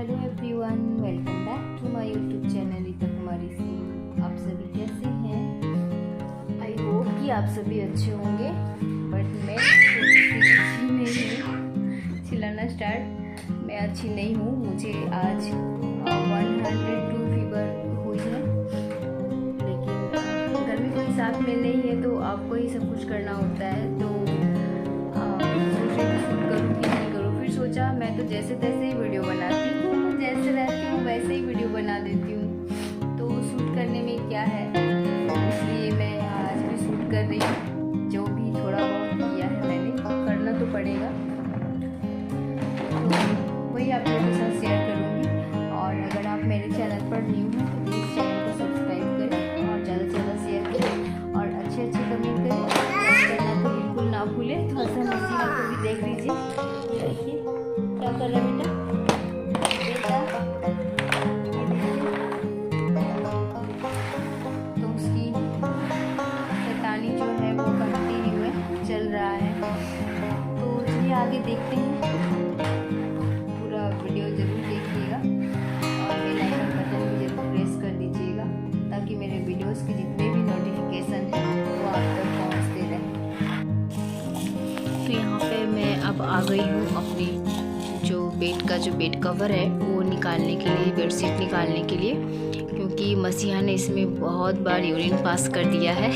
Hello everyone, welcome back to my YouTube channel Rita Kumari Singh. आप सभी कैसे हैं? आई होप कि आप सभी अच्छे होंगे, बट मैं थोड़ी सी अच्छी नहीं हूँ। चिल्लाना स्टार्ट। मैं अच्छी नहीं हूँ। मुझे आज 102 फीवर हुई है, लेकिन घर में कोई साथ में नहीं है तो आपको ही सब कुछ करना होता है। तो शूट करूँ कि नहीं करूँ, फिर सोचा मैं तो जैसे तैसे ही वीडियो बनाती हूँ, जैसे रहती हूँ वैसे ही वीडियो बना देती हूँ, तो शूट करने में क्या है। इसलिए मैं आज भी शूट कर रही हूँ। जो भी थोड़ा बहुत किया है मैंने, करना तो पड़ेगा, तो वही आप लोगों के साथ शेयर करूँगी। और अगर आप मेरे चैनल पर न्यू हैं तो प्लीज़ चैनल को सब्सक्राइब करें और ज़्यादा से ज़्यादा शेयर करें और अच्छे कमेंट करें। करना तो बिल्कुल ना भूलें। थोड़ा सा मसीहा को भी देख लीजिए। देखिए क्या कर रहा है बेटा, तो उसकी शैतानी जो है वो कंटिन्यू है, चल रहा है। तो चलिए आगे देखते हैं। पूरा वीडियो ज़रूर देखिएगा और बेल आइकन बटन भी ज़रूर प्रेस कर दीजिएगा, ताकि मेरे वीडियोस के जितने भी नोटिफिकेशन हैं वो आप तक पहुँचते रहें। तो यहाँ पे मैं अब आ गई हूँ अपनी जो बेड कवर है वो निकालने के लिए, बेडशीट निकालने के लिए, क्योंकि मसीहा ने इसमें बहुत बार यूरिन पास कर दिया है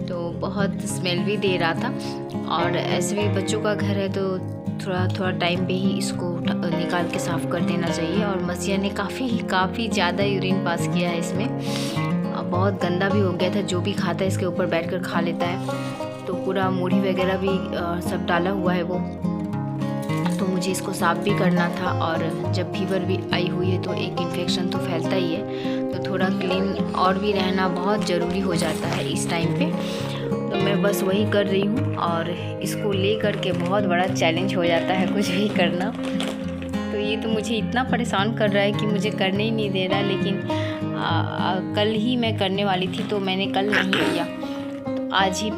तो बहुत स्मेल भी दे रहा था। और ऐसे भी बच्चों का घर है तो थोड़ा टाइम पे ही इसको निकाल के साफ़ कर देना चाहिए। और मसीहा ने काफ़ी ज़्यादा यूरिन पास किया है इसमें। बहुत गंदा भी हो गया था। जो भी खाता है इसके ऊपर बैठकर खा लेता है, तो पूरा मूढ़ी वगैरह भी सब डाला हुआ है वो। तो मुझे इसको साफ़ भी करना था, और जब फीवर भी आई हुई है तो एक इन्फेक्शन तो फैलता ही है, तो थोड़ा क्लीन और भी रहना बहुत ज़रूरी हो जाता है इस टाइम पे। तो मैं बस वही कर रही हूँ, और इसको ले करके बहुत बड़ा चैलेंज हो जाता है कुछ भी करना। तो ये तो मुझे इतना परेशान कर रहा है कि मुझे करने ही नहीं दे रहा। लेकिन कल ही मैं करने वाली थी तो मैंने कल नहीं किया, तो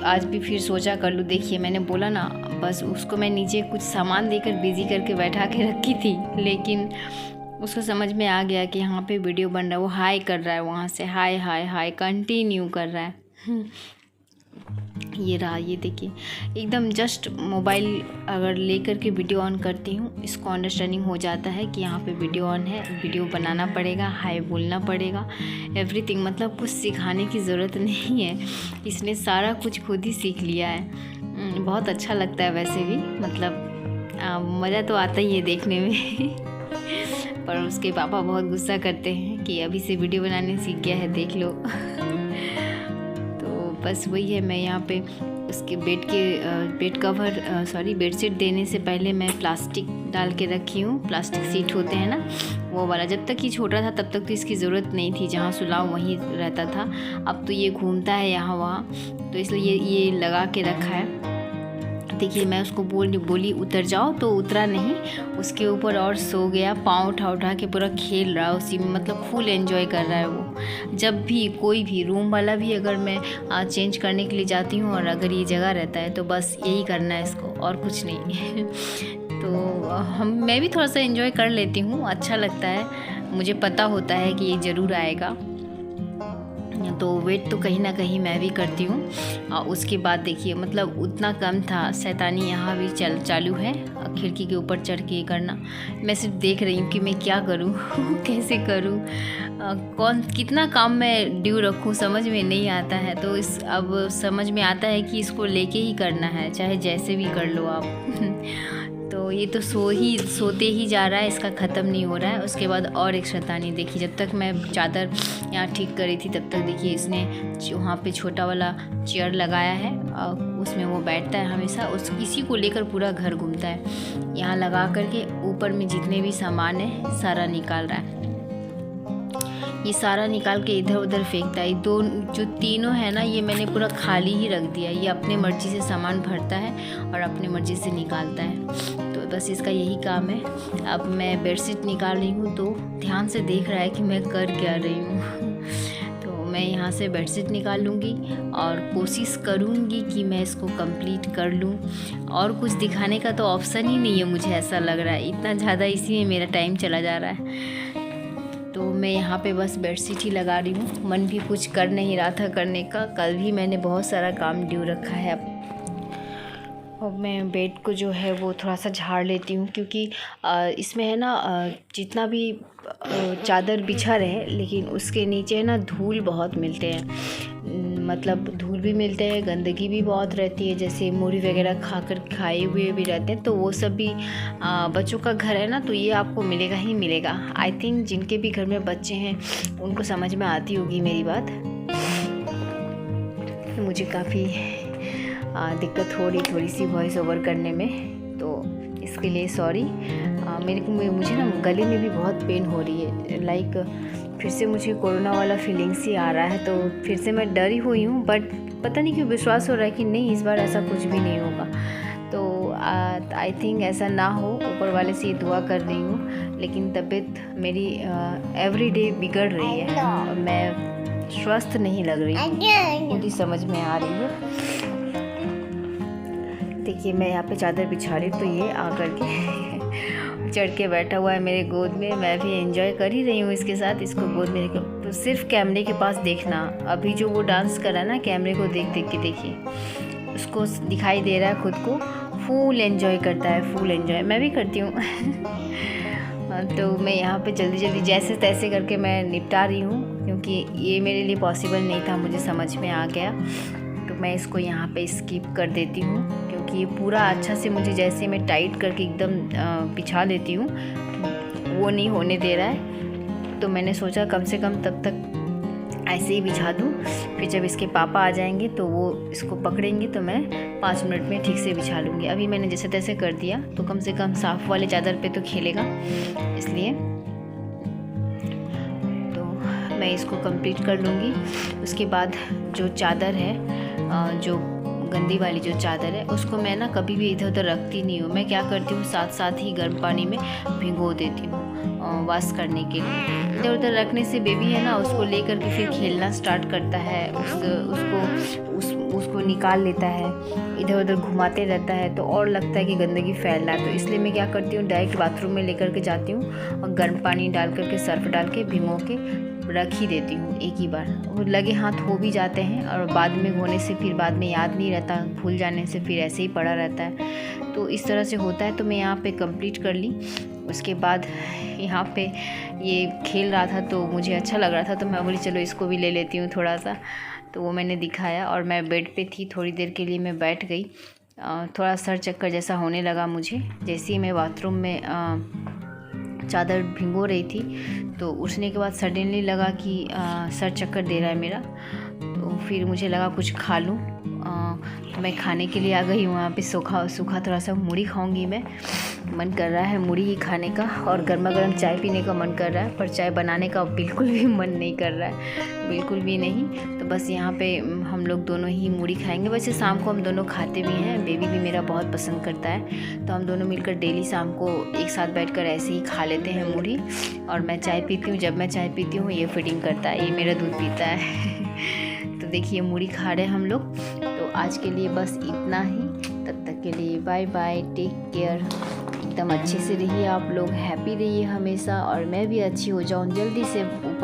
आज भी फिर सोचा कर लूँ। देखिए मैंने बोला ना, बस उसको मैं नीचे कुछ सामान देकर बिज़ी करके बैठा के रखी थी, लेकिन उसको समझ में आ गया कि यहाँ पे वीडियो बन रहा है। वो हाय कर रहा है, वहाँ से हाय हाय हाय कंटिन्यू कर रहा है। ये रहा, ये देखिए एकदम जस्ट मोबाइल अगर लेकर के वीडियो ऑन करती हूँ, इसको अंडरस्टैंडिंग हो जाता है कि यहाँ पे वीडियो ऑन है, वीडियो बनाना पड़ेगा, हाय बोलना पड़ेगा, एवरीथिंग। मतलब कुछ सिखाने की ज़रूरत नहीं है, इसने सारा कुछ खुद ही सीख लिया है। बहुत अच्छा लगता है वैसे भी, मतलब मज़ा तो आता ही है देखने में। पर उसके पापा बहुत गुस्सा करते हैं कि अभी से वीडियो बनाने सीख गया है, देख लो। बस वही है। मैं यहाँ पे उसके बेडशीट देने से पहले मैं प्लास्टिक डाल के रखी हूँ। प्लास्टिक सीट होते हैं ना, वो वाला। जब तक ये छोटा था तब तक तो इसकी ज़रूरत नहीं थी, जहाँ सुलाओ वहीं रहता था। अब तो ये घूमता है यहाँ वहाँ, तो इसलिए ये लगा के रखा है। देखिए मैं उसको बोली उतर जाओ, तो उतरा नहीं, उसके ऊपर और सो गया। पाँव उठा के पूरा खेल रहा है उसी में, मतलब फुल एंजॉय कर रहा है वो। जब भी कोई भी रूम वाला भी अगर मैं चेंज करने के लिए जाती हूँ और अगर ये जगह रहता है तो बस यही करना है इसको, और कुछ नहीं। तो मैं भी थोड़ा सा एंजॉय कर लेती हूँ, अच्छा लगता है। मुझे पता होता है कि ये ज़रूर आएगा, तो वेट तो कहीं ना कहीं मैं भी करती हूँ। और उसके बाद देखिए मतलब उतना कम था, शैतानी यहाँ भी चालू है, खिड़की के ऊपर चढ़ के करना। मैं सिर्फ देख रही हूँ कि मैं क्या करूँ, कैसे करूँ, कितना काम मैं ड्यू रखूँ, समझ में नहीं आता है। तो अब समझ में आता है कि इसको लेके ही करना है, चाहे जैसे भी कर लो आप। तो ये तो सोते ही जा रहा है, इसका ख़त्म नहीं हो रहा है। उसके बाद और एक शैतानी देखी, जब तक मैं चादर यहाँ ठीक करी थी तब तक देखिए इसने वहाँ पे छोटा वाला चेयर लगाया है, और उसमें वो बैठता है हमेशा। इसी को लेकर पूरा घर घूमता है, यहाँ लगा करके ऊपर में जितने भी सामान है सारा निकाल रहा है। ये सारा निकाल के इधर उधर फेंकता है। जो तीनों है ना, ये मैंने पूरा खाली ही रख दिया। ये अपने मर्ज़ी से सामान भरता है और अपने मर्ज़ी से निकालता है, तो बस इसका यही काम है। अब मैं बेडशीट निकाल रही हूँ तो ध्यान से देख रहा है कि मैं कर क्या रही हूँ। तो मैं यहाँ से बेडशीट निकाल लूँगी और कोशिश करूँगी कि मैं इसको कंप्लीट कर लूँ। और कुछ दिखाने का तो ऑप्शन ही नहीं है, मुझे ऐसा लग रहा है, इतना ज़्यादा इसी में मेरा टाइम चला जा रहा है। तो मैं यहाँ पे बस बेडशीट ही लगा रही हूँ, मन भी कुछ कर नहीं रहा था करने का। कल भी मैंने बहुत सारा काम ड्यू रखा है। अब मैं बेड को जो है वो थोड़ा सा झाड़ लेती हूँ, क्योंकि इसमें है ना जितना भी चादर बिछा रहे, लेकिन उसके नीचे है ना धूल बहुत मिलते हैं, मतलब धूल भी मिलते हैं, गंदगी भी बहुत रहती है, जैसे मूढ़ी वगैरह खाए हुए भी रहते हैं। तो वो सब भी बच्चों का घर है ना, तो ये आपको मिलेगा ही मिलेगा। आई थिंक जिनके भी घर में बच्चे हैं उनको समझ में आती होगी मेरी बात। मुझे काफ़ी दिक्कत हो रही थोड़ी सी वॉइस ओवर करने में, तो इसके लिए सॉरी। मुझे ना गले में भी बहुत पेन हो रही है, लाइक फिर से मुझे कोरोना वाला फीलिंग्स ही आ रहा है। तो फिर से मैं डरी हुई हूँ, बट पता नहीं क्यों विश्वास हो रहा है कि नहीं, इस बार ऐसा कुछ भी नहीं होगा। तो आई थिंक ऐसा ना हो, ऊपर वाले से ये दुआ कर रही हूँ। लेकिन तबीयत मेरी एवरी डे बिगड़ रही है, मैं स्वस्थ नहीं लग रही हूँ, मुझे समझ में आ रही है। देखिए मैं यहाँ पे चादर बिछा रही, तो ये आकर के चढ़ के बैठा हुआ है मेरे गोद में। मैं भी एंजॉय कर ही रही हूँ इसके साथ, इसको गोद में लेकर। तो सिर्फ कैमरे के पास देखना, अभी जो वो डांस कर रहा है ना, कैमरे को देख देख के देखिए, उसको दिखाई दे रहा है खुद को, फुल एंजॉय करता है, फुल एंजॉय। मैं भी करती हूँ। तो मैं यहाँ पे जल्दी जल्दी जैसे तैसे करके मैं निपटा रही हूँ, क्योंकि ये मेरे लिए पॉसिबल नहीं था, मुझे समझ में आ गया। तो मैं इसको यहाँ पे स्किप कर देती हूँ, क्योंकि ये पूरा अच्छा से मुझे जैसे मैं टाइट करके एकदम बिछा देती हूँ, वो नहीं होने दे रहा है। तो मैंने सोचा कम से कम तब तक ऐसे ही बिछा दूँ, फिर जब इसके पापा आ जाएंगे तो वो इसको पकड़ेंगे, तो मैं 5 मिनट में ठीक से बिछा लूँगी। अभी मैंने जैसे तैसे कर दिया, तो कम से कम साफ़ वाले चादर पे तो खेलेगा, इसलिए तो मैं इसको कंप्लीट कर लूँगी। उसके बाद जो चादर है, जो गंदी वाली जो चादर है, उसको मैं ना कभी भी इधर उधर रखती नहीं हूँ। मैं क्या करती हूँ, साथ साथ ही गर्म पानी में भिगो देती हूँ वॉश करने के लिए। इधर उधर रखने से बेबी है ना, उसको लेकर के फिर खेलना स्टार्ट करता है, उसको निकाल लेता है, इधर उधर घुमाते रहता है, तो और लगता है कि गंदगी फैल रहा है। तो इसलिए मैं क्या करती हूँ, डायरेक्ट बाथरूम में लेकर के जाती हूँ और गर्म पानी डाल करके, सर्फ डाल के भिगो के रख ही देती हूँ एक ही बार। वो लगे हाथ हो भी जाते हैं, और बाद में होने से फिर बाद में याद नहीं रहता, भूल जाने से फिर ऐसे ही पड़ा रहता है। तो इस तरह से होता है। तो मैं यहाँ पे कंप्लीट कर ली। उसके बाद यहाँ पे ये खेल रहा था, तो मुझे अच्छा लग रहा था, तो मैं बोली चलो इसको भी ले लेती हूँ थोड़ा सा। तो वो मैंने दिखाया, और मैं बेड पे थी, थोड़ी देर के लिए मैं बैठ गई। थोड़ा सर चक्कर जैसा होने लगा मुझे, जैसे ही मैं बाथरूम में चादर भिगो रही थी, तो उठने के बाद सडनली लगा कि सर चक्कर दे रहा है मेरा। तो फिर मुझे लगा कुछ खा लूँ, तो मैं खाने के लिए आ गई हूँ। वहाँ पे सूखा थोड़ा सा मुड़ी खाऊंगी मैं, मन कर रहा है मुड़ी ही खाने का, और गर्मा गर्म चाय पीने का मन कर रहा है, पर चाय बनाने का बिल्कुल भी मन नहीं कर रहा है, बिल्कुल भी नहीं। तो बस यहाँ पे हम लोग दोनों ही मुड़ी खाएंगे। वैसे शाम को हम दोनों खाते भी हैं, बेबी भी मेरा बहुत पसंद करता है, तो हम दोनों मिलकर डेली शाम को एक साथ बैठकर ऐसे ही खा लेते हैं मुड़ी। और मैं चाय पीती हूँ, जब मैं चाय पीती हूँ ये फीडिंग करता है, ये मेरा दूध पीता है। तो देखिए मुड़ी खा रहे हैं हम लोग। तो आज के लिए बस इतना ही, तब तक के लिए बाय बाय, टेक केयर। एकदम अच्छे से रहिए आप लोग, हैप्पी रहिए हमेशा, और मैं भी अच्छी हो जाऊँ जल्दी से ऊपर।